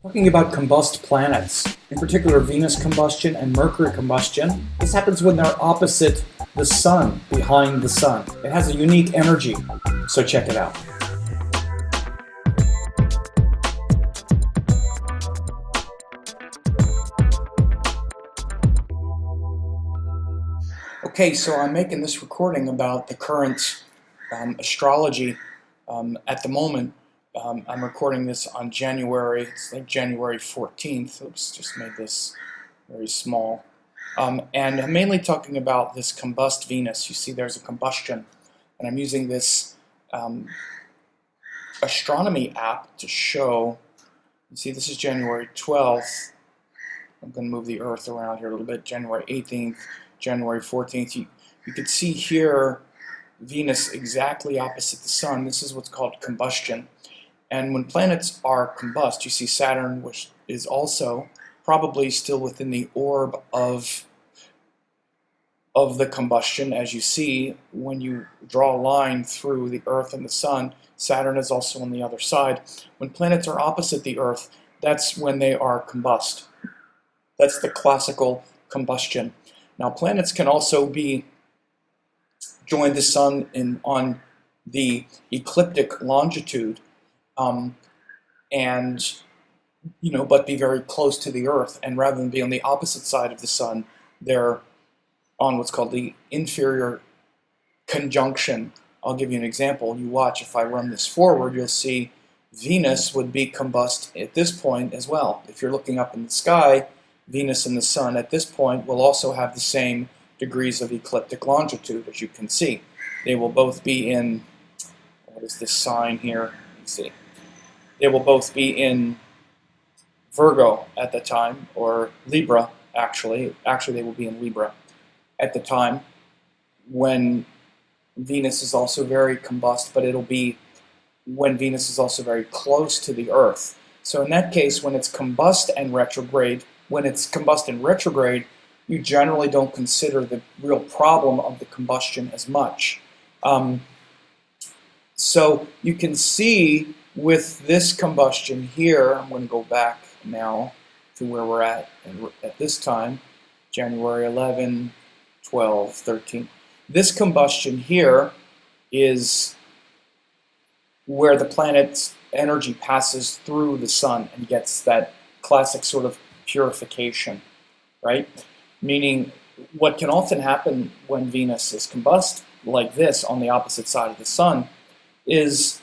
Talking about combust planets, in particular Venus combustion and Mercury combustion, this happens when they're opposite the Sun, behind the Sun. It has a unique energy, so check it out. Okay, so I'm making this recording about the current astrology at the moment. I'm recording this on January, it's like January 14th. Oops, just made this very small. And I'm mainly talking about this combust Venus. You see there's a combustion, and I'm using this astronomy app to show. You see this is January 12th. I'm going to move the Earth around here a little bit. January 18th, January 14th. You can see here Venus exactly opposite the Sun. This is what's called combustion. And when planets are combust, you see Saturn, which is also probably still within the orb of the combustion. As you see, when you draw a line through the Earth and the Sun, Saturn is also on the other side. When planets are opposite the Earth, that's when they are combust. That's the classical combustion. Now, planets can also be join the Sun on the ecliptic longitude, but be very close to the Earth. And rather than be on the opposite side of the Sun, they're on what's called the Inferior Conjunction. I'll give you an example. You watch, if I run this forward, you'll see Venus would be combust at this point as well. If you're looking up in the sky, Venus and the Sun at this point will also have the same degrees of ecliptic longitude, as you can see. They will both be in, what is this sign here? Let's see. They will both be in Virgo at the time, or Libra, actually. Actually, they will be in Libra at the time when Venus is also very combust, but it'll be when Venus is also very close to the Earth. So in that case, when it's combust and retrograde, you generally don't consider the real problem of the combustion as much. So you can see with this combustion here, I'm going to go back now to where we're at this time, January 11, 12, 13. This combustion here is where the planet's energy passes through the Sun and gets that classic sort of purification, right? Meaning what can often happen when Venus is combust like this on the opposite side of the Sun is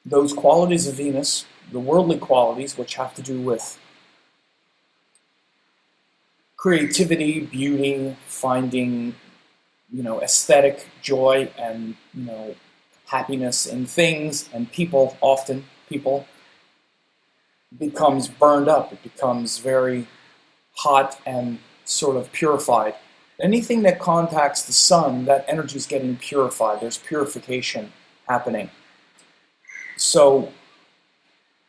those qualities of Venus, the worldly qualities, which have to do with creativity, beauty, finding, aesthetic joy and, happiness in things and people, often people, becomes burned up. It becomes very hot and sort of purified. Anything that contacts the Sun, that energy is getting purified. There's purification happening. So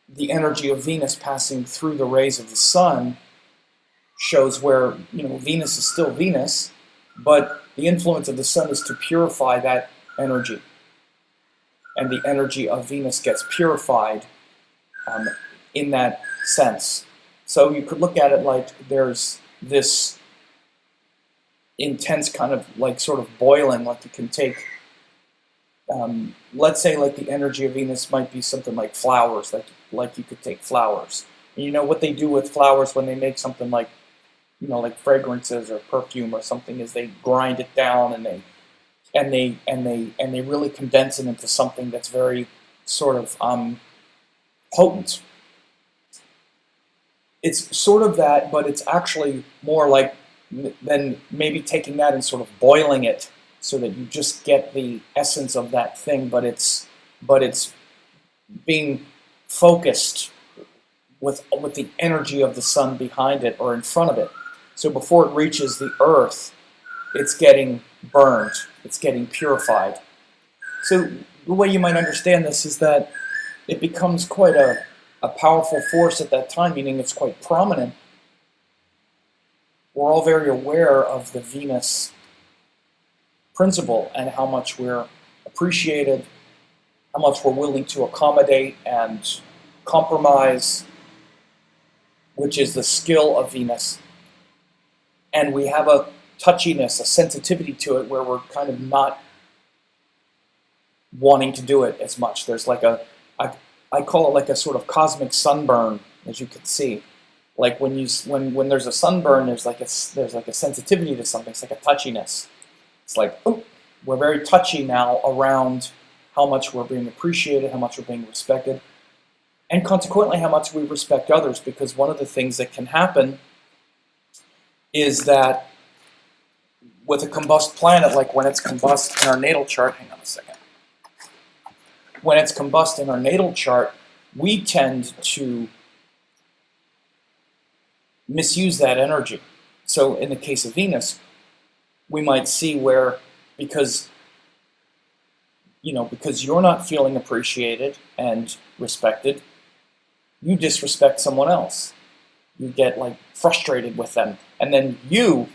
the energy of Venus passing through the rays of the Sun shows where, Venus is still Venus, but the influence of the Sun is to purify that energy. And the energy of Venus gets purified in that sense. So you could look at it like there's this intense kind of like sort of boiling, like you can take, let's say like the energy of Venus might be something like flowers, like you could take flowers. And what they do with flowers when they make something like, like fragrances or perfume or something is they grind it down and they really condense it into something that's very sort of potent. It's sort of that, but it's actually more like than maybe taking that and sort of boiling it so that you just get the essence of that thing, but it's being focused with the energy of the Sun behind it or in front of it. So before it reaches the Earth, it's getting burned, it's getting purified. So the way you might understand this is that it becomes quite a powerful force at that time, meaning it's quite prominent. We're all very aware of the Venus principle and how much we're appreciated, how much we're willing to accommodate and compromise which is the skill of Venus. And we have a touchiness, a sensitivity to it where we're kind of not wanting to do it as much. There's like I call it like a sort of cosmic sunburn, as you can see. Like when there's a sunburn, there's like a sensitivity to something. It's like a touchiness. It's like, oh, we're very touchy now around how much we're being appreciated, how much we're being respected, and consequently how much we respect others. Because one of the things that can happen is that with a combust planet, like when it's combust in our natal chart, hang on a second. When it's combust in our natal chart, we tend to misuse that energy. So in the case of Venus, we might see where because you're not feeling appreciated and respected, you disrespect someone else. You get like frustrated with them, and then you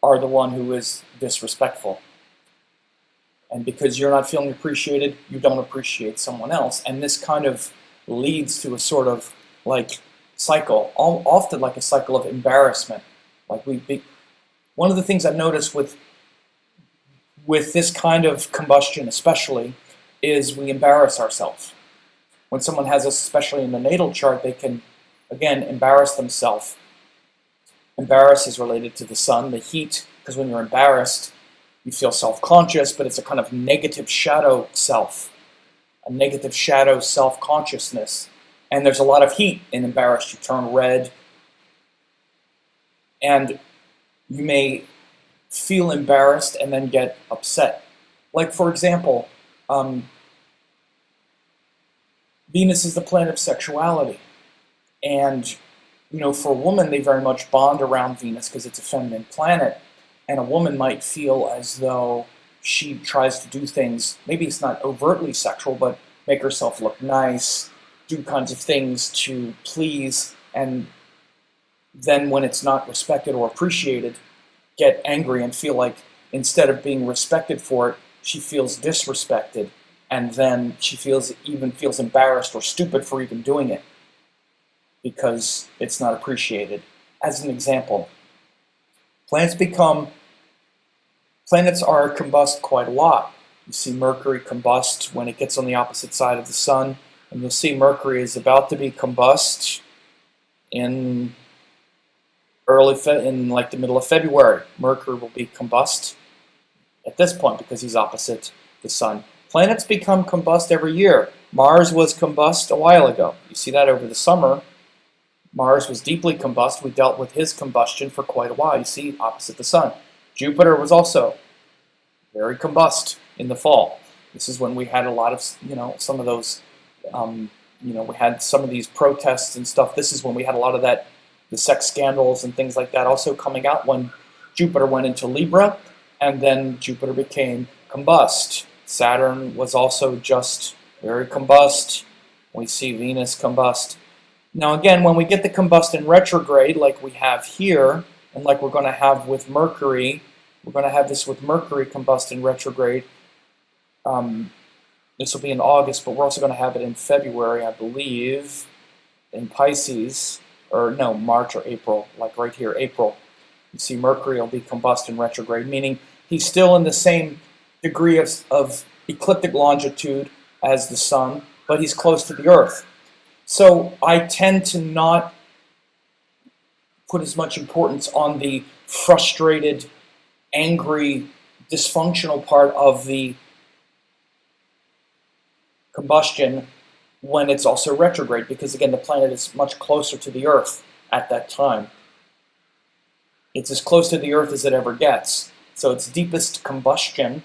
are the one who is disrespectful. And because you're not feeling appreciated, you don't appreciate someone else. And this kind of leads to a sort of like cycle, often like a cycle of embarrassment. Like one of the things I've noticed with this kind of combustion especially is we embarrass ourselves. When someone has us, especially in the natal chart, they can, again, embarrass themselves. Embarrass is related to the sun, the heat, because when you're embarrassed, you feel self-conscious, but it's a kind of negative shadow self, a negative shadow self-consciousness. And there's a lot of heat in embarrassed. You turn red, and you may feel embarrassed and then get upset. Like, for example, Venus is the planet of sexuality. And, for a woman, they very much bond around Venus because it's a feminine planet. And a woman might feel as though she tries to do things, maybe it's not overtly sexual, but make herself look nice, do kinds of things to please, and then when it's not respected or appreciated, get angry and feel like instead of being respected for it, she feels disrespected, and then she feels embarrassed or stupid for even doing it because it's not appreciated. As an example, planets are combust quite a lot. You see Mercury combust when it gets on the opposite side of the sun, and you'll see Mercury is about to be combust in like the middle of February. Mercury will be combust at this point because he's opposite the sun. Planets become combust every year. Mars was combust a while ago. You see that over the summer. Mars was deeply combust. We dealt with his combustion for quite a while. You see, opposite the sun. Jupiter was also very combust in the fall. This is when we had a lot of, some of those, we had some of these protests and stuff. This is when we had a lot of that, the sex scandals and things like that also coming out when Jupiter went into Libra, and then Jupiter became combust. Saturn was also just very combust. We see Venus combust. Now again, when we get the combust in retrograde, like we have here, and like we're going to have with Mercury, we're going to have this with Mercury combust in retrograde. This will be in August, but we're also going to have it in February, I believe, in Pisces, or no, March or April, like right here, April. You see Mercury will be combust in retrograde, meaning he's still in the same degree of ecliptic longitude as the sun, but he's close to the Earth. So I tend to not put as much importance on the frustrated, angry, dysfunctional part of the combustion when it's also retrograde, because again, the planet is much closer to the Earth at that time. It's as close to the Earth as it ever gets. So its deepest combustion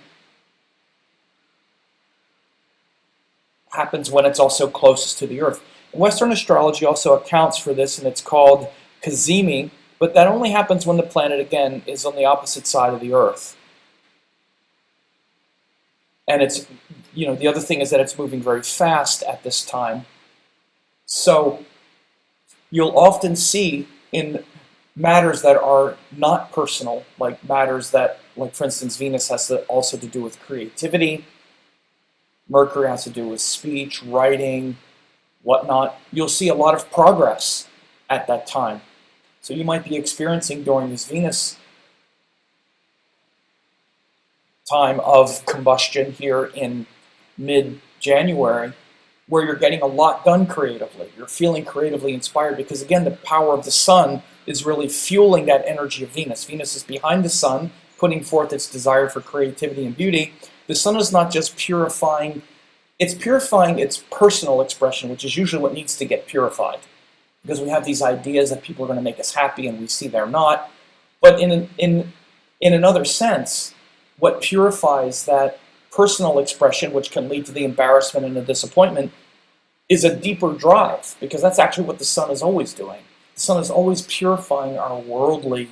happens when it's also closest to the Earth. Western astrology also accounts for this, and it's called Cazimi, but that only happens when the planet, again, is on the opposite side of the Earth. And it's, the other thing is that it's moving very fast at this time. So you'll often see in matters that are not personal, like matters that, like for instance, Venus has also to do with creativity, Mercury has to do with speech, writing, whatnot. You'll see a lot of progress at that time. So you might be experiencing during this Venus time of combustion here in mid-January, where you're getting a lot done creatively. You're feeling creatively inspired because, again, the power of the sun is really fueling that energy of Venus. Venus is behind the sun, putting forth its desire for creativity and beauty. The sun is not just purifying, it's purifying its personal expression, which is usually what needs to get purified. Because we have these ideas that people are going to make us happy and we see they're not. But in another sense, what purifies that personal expression, which can lead to the embarrassment and the disappointment, is a deeper drive, because that's actually what the sun is always doing. The sun is always purifying our worldly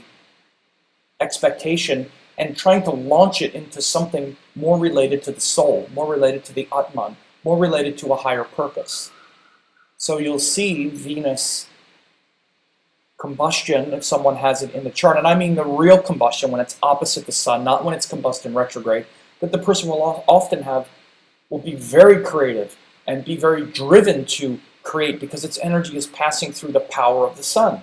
expectation and trying to launch it into something more related to the soul, more related to the Atman, more related to a higher purpose. So you'll see Venus combustion if someone has it in the chart, and I mean the real combustion when it's opposite the sun, not when it's combust in retrograde, but the person will be very creative and be very driven to create because its energy is passing through the power of the sun.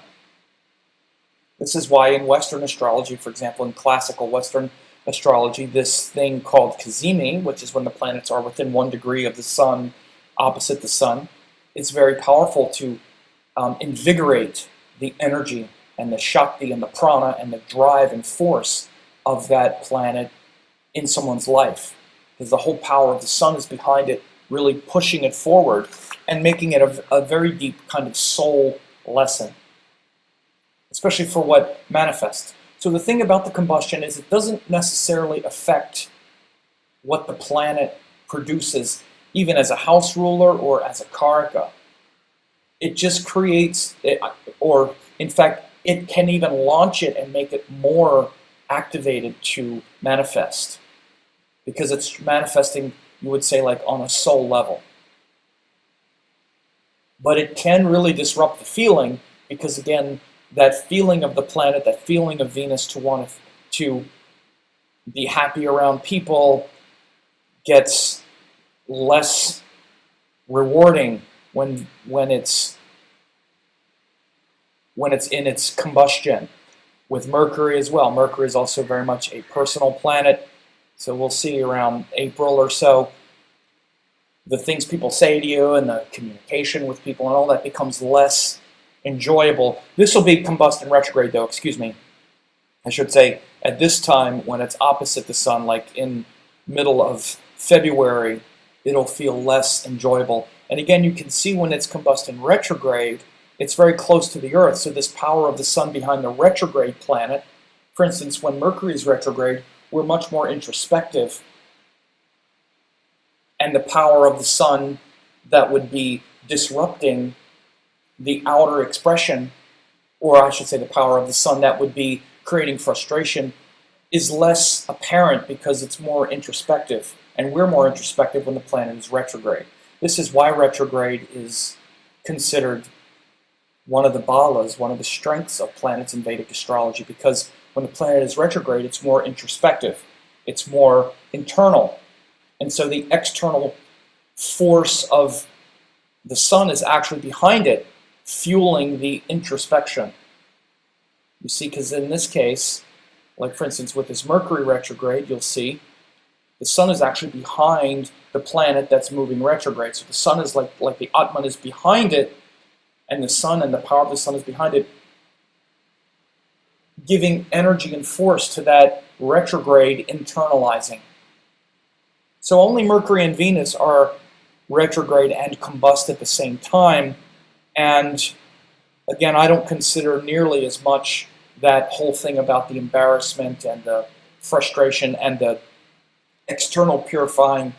This is why in Western astrology, for example, in classical Western astrology, this thing called Cazimi, which is when the planets are within 1 degree of the sun, opposite the sun, it's very powerful to invigorate the energy and the Shakti and the prana and the drive and force of that planet in someone's life. Because the whole power of the sun is behind it, really pushing it forward and making it a very deep kind of soul lesson, especially for what manifests. So the thing about the combustion is it doesn't necessarily affect what the planet produces, even as a house ruler or as a karaka. It just creates, or in fact, it can even launch it and make it more activated to manifest. Because it's manifesting, you would say, like on a soul level. But it can really disrupt the feeling because, again, that feeling of the planet, that feeling of Venus to want to be happy around people gets less rewarding when it's in its combustion. With Mercury as well. Mercury is also very much a personal planet. So we'll see around April or so, the things people say to you and the communication with people and all that becomes less enjoyable. This will be combust in retrograde though, excuse me. I should say at this time when it's opposite the sun, like in middle of February, it'll feel less enjoyable. And again, you can see when it's combust in retrograde, it's very close to the Earth. So this power of the sun behind the retrograde planet, for instance, when Mercury is retrograde, we're much more introspective. And the power of the sun that would be disrupting the outer expression, or I should say the power of the sun that would be creating frustration, is less apparent because it's more introspective. And we're more introspective when the planet is retrograde. This is why retrograde is considered one of the balas, one of the strengths of planets in Vedic astrology, because when the planet is retrograde, it's more introspective, it's more internal. And so the external force of the sun is actually behind it, fueling the introspection. You see, because in this case, like for instance with this Mercury retrograde, you'll see the sun is actually behind the planet that's moving retrograde. So the sun is like the Atman is behind it, and the sun and the power of the sun is behind it, giving energy and force to that retrograde internalizing. So only Mercury and Venus are retrograde and combust at the same time. And again, I don't consider nearly as much that whole thing about the embarrassment and the frustration and the external purifying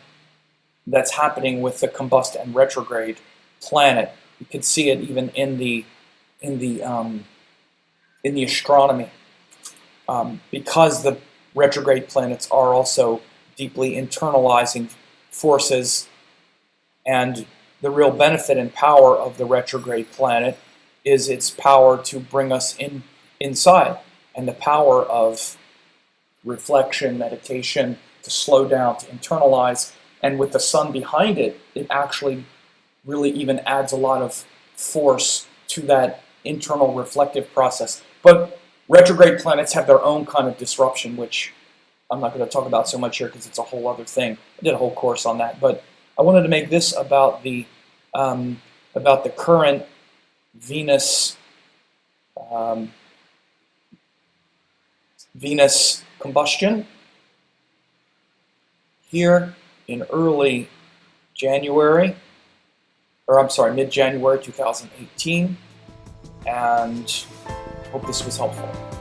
that's happening with the combust and retrograde planet. You can see it even in the astronomy, because the retrograde planets are also deeply internalizing forces, and the real benefit and power of the retrograde planet is its power to bring us inside, and the power of reflection, meditation, to slow down, to internalize, and with the sun behind it, it actually really even adds a lot of force to that internal reflective process. But retrograde planets have their own kind of disruption, which I'm not going to talk about so much here because it's a whole other thing. I did a whole course on that, but I wanted to make this about the current Venus Venus combustion here in early January, or I'm sorry, mid-January 2018, and hope this was helpful.